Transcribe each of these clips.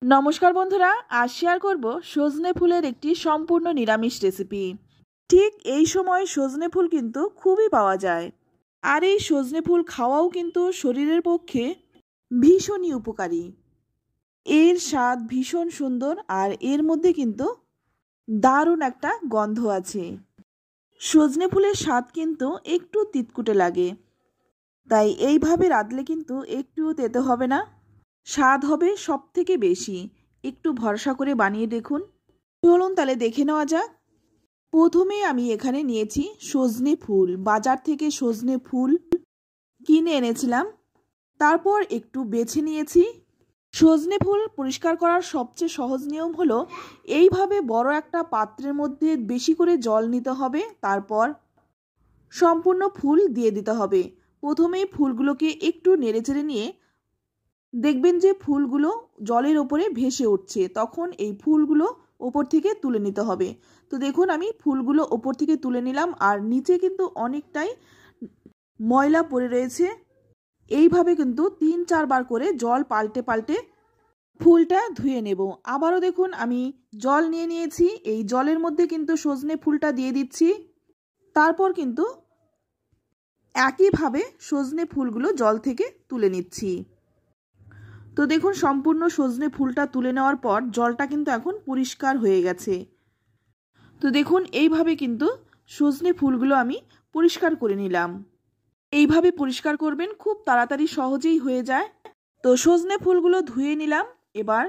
নমস্কার বন্ধুরা, আজ শেয়ার করব সজনে ফুলের একটি সম্পূর্ণ নিরামিষ রেসিপি। ঠিক এই সময় সজনে ফুল কিন্তু খুবই পাওয়া যায়, আর এই সজনে ফুল খাওয়াও কিন্তু শরীরের পক্ষে ভীষণই উপকারী। এর স্বাদ ভীষণ সুন্দর, আর এর মধ্যে কিন্তু দারুণ একটা গন্ধ আছে। সজনে ফুলের স্বাদ কিন্তু একটু তিতকুটে লাগে, তাই এইভাবে রাঁধলে কিন্তু একটুও তেতো হবে না, স্বাদ হবে সব থেকে বেশি। একটু ভরসা করে বানিয়ে দেখুন। চলুন তাহলে দেখে নেওয়া যাক। প্রথমে আমি এখানে নিয়েছি সজনে ফুল। বাজার থেকে সজনে ফুল কিনে এনেছিলাম, তারপর একটু বেছে নিয়েছি। সজনে ফুল পরিষ্কার করার সবচেয়ে সহজ নিয়ম হলো এইভাবে বড় একটা পাত্রের মধ্যে বেশি করে জল নিতে হবে, তারপর সম্পূর্ণ ফুল দিয়ে দিতে হবে। প্রথমেই ফুলগুলোকে একটু নেড়েচেড়ে নিয়ে দেখবেন যে ফুলগুলো জলের ওপরে ভেসে উঠছে, তখন এই ফুলগুলো ওপর থেকে তুলে নিতে হবে। তো দেখুন আমি ফুলগুলো ওপর থেকে তুলে নিলাম, আর নিচে কিন্তু অনেকটাই ময়লা পড়ে রয়েছে। এইভাবে কিন্তু 3-4 বার করে জল পাল্টে পাল্টে ফুলটা ধুয়ে নেব। আবারও দেখুন আমি জল নিয়ে নিয়েছি, এই জলের মধ্যে কিন্তু সজনে ফুলটা দিয়ে দিচ্ছি। তারপর কিন্তু একইভাবে সজনে ফুলগুলো জল থেকে তুলে নিচ্ছি। তো দেখুন সম্পূর্ণ সজনে ফুলটা তুলে নেওয়ার পর জলটা কিন্তু এখন পরিষ্কার হয়ে গেছে। তো দেখুন এইভাবে কিন্তু সজনে ফুলগুলো আমি পরিষ্কার করে নিলাম। এইভাবে পরিষ্কার করবেন, খুব তাড়াতাড়ি সহজেই হয়ে যায়। তো সজনে ফুলগুলো ধুয়ে নিলাম। এবার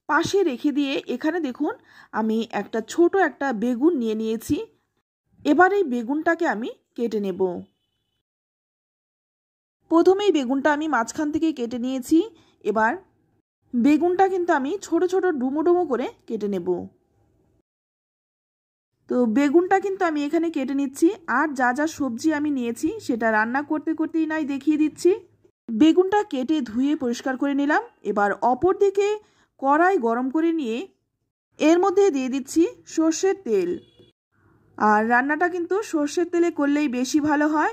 পাশে রেখে দিয়ে এখানে দেখুন আমি ছোট একটা বেগুন নিয়ে নিয়েছি। এবার এই বেগুনটাকে আমি কেটে নেব। প্রথমেই বেগুনটা আমি মাঝখান থেকে কেটে নিয়েছি। এবার বেগুনটা কিন্তু আমি ছোট ছোট ডুমো ডুমো করে কেটে নেব। তো বেগুনটা কিন্তু আমি এখানে কেটে নিচ্ছি, আর যা যা সবজি আমি নিয়েছি সেটা রান্না করতে করতেই নাই দেখিয়ে দিচ্ছি। বেগুনটা কেটে ধুয়ে পরিষ্কার করে নিলাম। এবার অপর দিকে কড়াই গরম করে নিয়ে এর মধ্যে দিয়ে দিচ্ছি সর্ষের তেল। আর রান্নাটা কিন্তু সর্ষের তেলে করলেই বেশি ভালো হয়।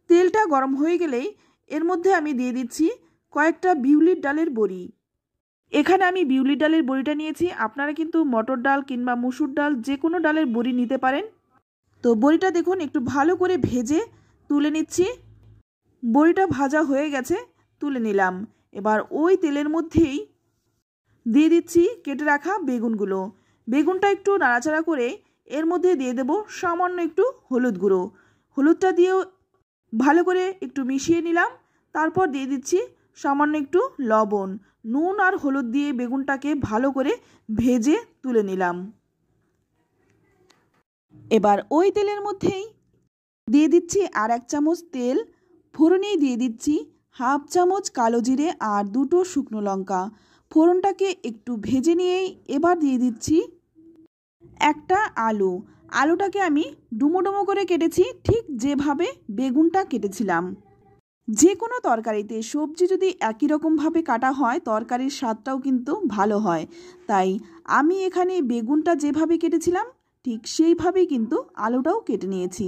তেলটা গরম হয়ে গেলেই এর মধ্যে আমি দিয়ে দিচ্ছি কয়েকটা বিউলির ডালের বড়ি। এখানে আমি বিউলির ডালের বড়িটা নিয়েছি, আপনারা কিন্তু মটর ডাল কিংবা মসুর ডাল যে কোনো ডালের বড়ি নিতে পারেন। তো বড়িটা দেখুন একটু ভালো করে ভেজে তুলে নিচ্ছি। বড়িটা ভাজা হয়ে গেছে, তুলে নিলাম। এবার ওই তেলের মধ্যেই দিয়ে দিচ্ছি কেটে রাখা বেগুনগুলো। বেগুনটা একটু নাড়াচাড়া করে এর মধ্যে দিয়ে দেব সামান্য একটু হলুদ গুঁড়ো। হলুদটা দিয়েও ভালো করে একটু মিশিয়ে নিলাম। তারপর দিয়ে দিচ্ছি সামান্য একটু লবণ। নুন আর হলুদ দিয়ে বেগুনটাকে ভালো করে ভেজে তুলে নিলাম। এবার ওই তেলের মধ্যেই দিয়ে দিচ্ছি আর 1 চামচ তেল। ফোড়নেই দিয়ে দিচ্ছি হাফ চামচ কালো জিরে আর 2টো শুকনো লঙ্কা। ফোড়নটাকে একটু ভেজে নিয়েই এবার দিয়ে দিচ্ছি একটা আলু। আলুটাকে আমি ডুমো ডুমো করে কেটেছি, ঠিক যেভাবে বেগুনটা কেটেছিলাম। যে কোনো তরকারিতে সবজি যদি একই রকমভাবে কাটা হয় তরকারির স্বাদটাও কিন্তু ভালো হয়। তাই আমি এখানে বেগুনটা যেভাবে কেটেছিলাম ঠিক সেইভাবেই কিন্তু আলুটাও কেটে নিয়েছি।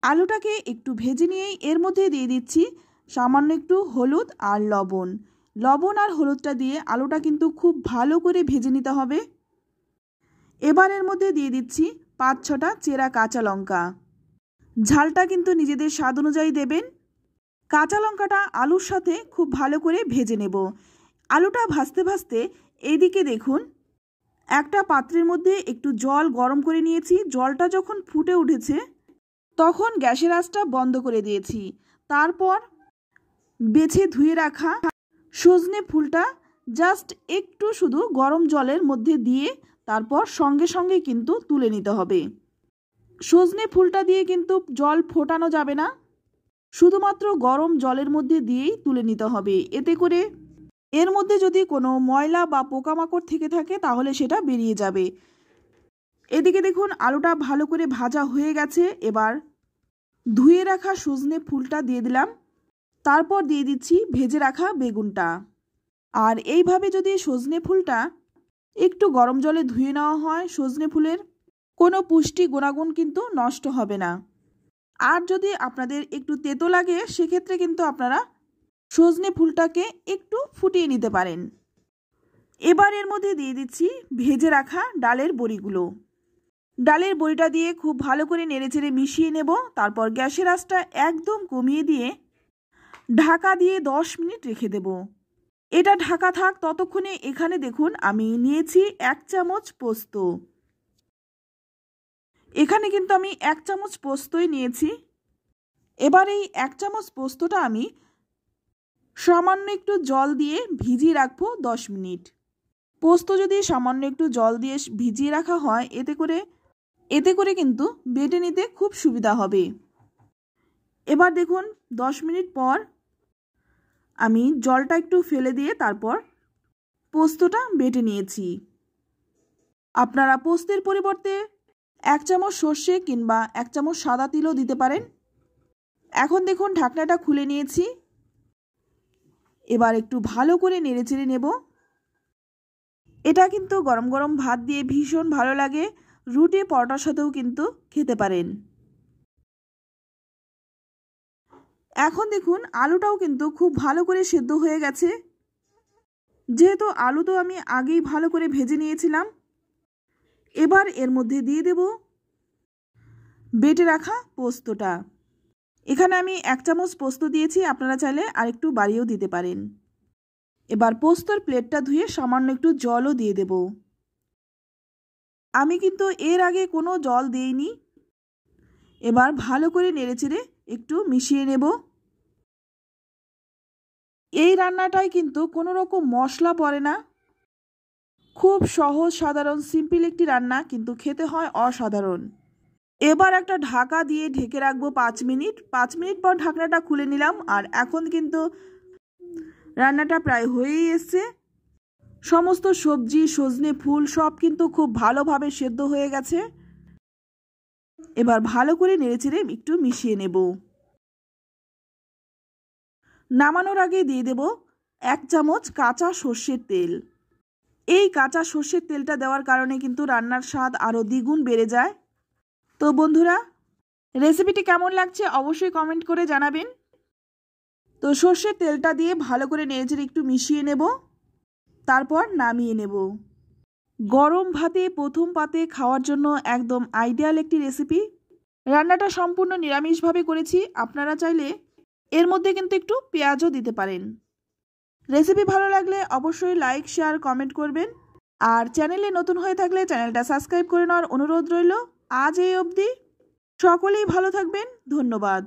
আলুটাকে একটু ভেজে নিয়েই এর মধ্যে দিয়ে দিচ্ছি সামান্য একটু হলুদ আর লবণ। লবণ আর হলুদটা দিয়ে আলুটা কিন্তু খুব ভালো করে ভেজে নিতে হবে। এবার এর মধ্যে দিয়ে দিচ্ছি 5-6টা চেরা কাঁচা লঙ্কা। ঝালটা কিন্তু নিজেদের স্বাদ অনুযায়ী দেবেন। কাঁচা লঙ্কাটা আলুর সাথে খুব ভালো করে ভেজে নেব। আলুটা ভাজতে ভাজতে এইদিকে দেখুন একটা পাত্রের মধ্যে একটু জল গরম করে নিয়েছি। জলটা যখন ফুটে উঠেছে তখন গ্যাসের আঁচটা বন্ধ করে দিয়েছি। তারপর বেছে ধুয়ে রাখা সজনে ফুলটা জাস্ট একটু শুধু গরম জলের মধ্যে দিয়ে তারপর সঙ্গে সঙ্গে কিন্তু তুলে নিতে হবে। সজনে ফুলটা দিয়ে কিন্তু জল ফোটানো যাবে না, শুধুমাত্র গরম জলের মধ্যে দিয়েই তুলে নিতে হবে। এতে করে এর মধ্যে যদি কোনো ময়লা বা পোকামাকড় থেকে থাকে তাহলে সেটা বেরিয়ে যাবে। এদিকে দেখুন আলুটা ভালো করে ভাজা হয়ে গেছে। এবার ধুয়ে রাখা সজনে ফুলটা দিয়ে দিলাম। তারপর দিয়ে দিচ্ছি ভেজে রাখা বেগুনটা। আর এইভাবে যদি সজনে ফুলটা একটু গরম জলে ধুয়ে নেওয়া হয় সজনে ফুলের কোনো পুষ্টি গুণাগুণ কিন্তু নষ্ট হবে না। আর যদি আপনাদের একটু তেতো লাগে সেক্ষেত্রে কিন্তু আপনারা সজনে ফুলটাকে একটু ফুটিয়ে নিতে পারেন। এবার এর মধ্যে দিয়ে দিচ্ছি ভেজে রাখা ডালের বড়িগুলো। ডালের বড়িটা দিয়ে খুব ভালো করে নেড়েচেড়ে মিশিয়ে নেব। তারপর গ্যাসের আঁচটা একদম কমিয়ে দিয়ে ঢাকা দিয়ে 10 মিনিট রেখে দেব। এটা ঢাকা থাক ততক্ষণে এখানে দেখুন আমি নিয়েছি 1 চামচ পোস্ত। এখানে কিন্তু আমি 1 চামচ পোস্তই নিয়েছি। এবার এই 1 চামচ পোস্তটা আমি সামান্য একটু জল দিয়ে ভিজিয়ে রাখবো 10 মিনিট। পোস্ত যদি সামান্য একটু জল দিয়ে ভিজিয়ে রাখা হয় এতে করে কিন্তু বেটে নিতে খুব সুবিধা হবে। এবার দেখুন 10 মিনিট পর আমি জলটা একটু ফেলে দিয়ে তারপর পোস্তটা বেটে নিয়েছি। আপনারা পোস্তের পরিবর্তে 1 চামচ সর্ষে কিংবা 1 চামচ সাদা তিলও দিতে পারেন। এখন দেখুন ঢাকনাটা খুলে নিয়েছি। এবার একটু ভালো করে নেড়েচেড়ে নেব। এটা কিন্তু গরম গরম ভাত দিয়ে ভীষণ ভালো লাগে, রুটি পরোটার সাথেও কিন্তু খেতে পারেন। এখন দেখুন আলুটাও কিন্তু খুব ভালো করে সেদ্ধ হয়ে গেছে। যেহেতু আলু তো আমি আগেই ভালো করে ভেজে নিয়েছিলাম। এবার এর মধ্যে দিয়ে দেব বেটে রাখা পোস্তটা। এখানে আমি 1 চামচ পোস্ত দিয়েছি, আপনারা চাইলে আরেকটু বাড়িয়েও দিতে পারেন। এবার পোস্তর প্লেটটা ধুয়ে সামান্য একটু জলও দিয়ে দেব। আমি কিন্তু এর আগে কোনো জল দেইনি। এবার ভালো করে নেড়েচেড়ে একটু মিশিয়ে নেব। এই রান্নাটায় কিন্তু কোনো রকম মশলা পড়ে না, খুব সহজ সাধারণ সিম্পল একটি রান্না, কিন্তু খেতে হয় অসাধারণ। এবার একটা ঢাকা দিয়ে ঢেকে রাখবো 5 মিনিট। 5 মিনিট পর ঢাকনাটা খুলে নিলাম আর এখন কিন্তু রান্নাটা প্রায় হয়েই এসছে। সমস্ত সবজি সজনে ফুল সব কিন্তু খুব ভালোভাবে সেদ্ধ হয়ে গেছে। এবার ভালো করে নেড়েচেড়ে একটু মিশিয়ে নেব। নামানোর আগে দিয়ে দেব 1 চামচ কাঁচা সর্ষের তেল। এই কাঁচা সর্ষের তেলটা দেওয়ার কারণে কিন্তু রান্নার স্বাদ আরও দ্বিগুণ বেড়ে যায়। তো বন্ধুরা, রেসিপিটি কেমন লাগছে অবশ্যই কমেন্ট করে জানাবেন। তো সর্ষের তেলটা দিয়ে ভালো করে নেড়েচেড়ে একটু মিশিয়ে নেব, তারপর নামিয়ে নেব। গরম ভাতে প্রথম পাতে খাওয়ার জন্য একদম আইডিয়াল একটি রেসিপি। রান্নাটা সম্পূর্ণ নিরামিষভাবে করেছি, আপনারা চাইলে এর মধ্যে কিন্তু একটু পেঁয়াজও দিতে পারেন। রেসিপি ভালো লাগলে অবশ্যই লাইক শেয়ার কমেন্ট করবেন, আর চ্যানেলে নতুন হয়ে থাকলে চ্যানেলটা সাবস্ক্রাইব করে নেওয়ার অনুরোধ রইল। আজ এই অবধি, সকলেই ভালো থাকবেন, ধন্যবাদ।